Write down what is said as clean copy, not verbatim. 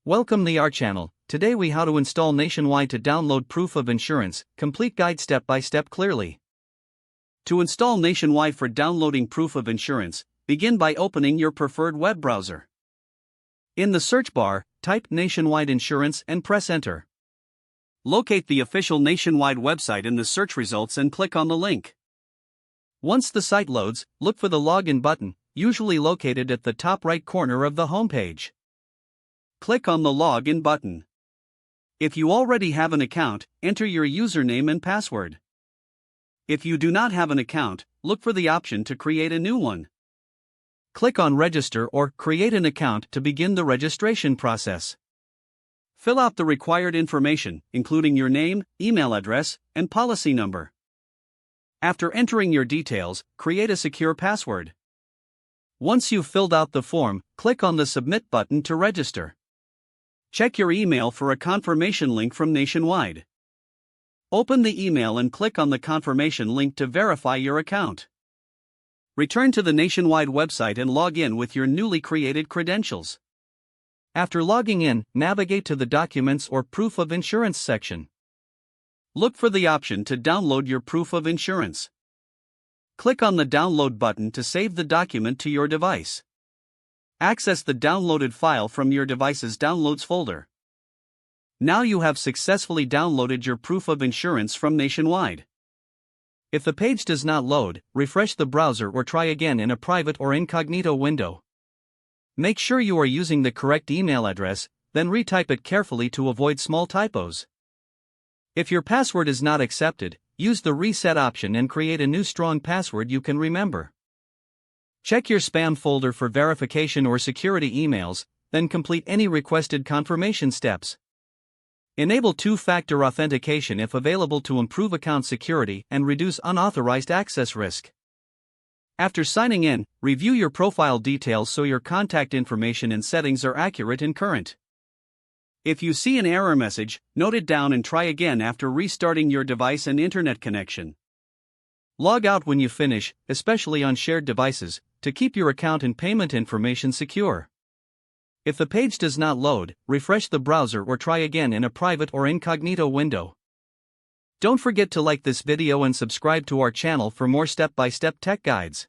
Welcome to our channel. Today we how to install Nationwide to download proof of insurance, complete guide step by step clearly. To install Nationwide for downloading proof of insurance, begin by opening your preferred web browser. In the search bar, type Nationwide Insurance and press enter. Locate the official Nationwide website in the search results and click on the link. Once the site loads, look for the login button, usually located at the top right corner of the homepage. Click on the Login button. If you already have an account, enter your username and password. If you do not have an account, look for the option to create a new one. Click on Register or Create an account to begin the registration process. Fill out the required information, including your name, email address, and policy number. After entering your details, create a secure password. Once you've filled out the form, click on the Submit button to register. Check your email for a confirmation link from Nationwide. Open the email and click on the confirmation link to verify your account. Return to the Nationwide website and log in with your newly created credentials. After logging in, navigate to the Documents or Proof of Insurance section. Look for the option to download your proof of insurance. Click on the Download button to save the document to your device. Access the downloaded file from your device's Downloads folder. Now you have successfully downloaded your proof of insurance from Nationwide. If the page does not load, refresh the browser or try again in a private or incognito window. Make sure you are using the correct email address, then retype it carefully to avoid small typos. If your password is not accepted, use the reset option and create a new strong password you can remember. Check your spam folder for verification or security emails, then complete any requested confirmation steps. Enable two-factor authentication if available to improve account security and reduce unauthorized access risk. After signing in, review your profile details so your contact information and settings are accurate and current. If you see an error message, note it down and try again after restarting your device and internet connection. Log out when you finish, especially on shared devices, to keep your account and payment information secure. If the page does not load, refresh the browser or try again in a private or incognito window. Don't forget to like this video and subscribe to our channel for more step-by-step tech guides.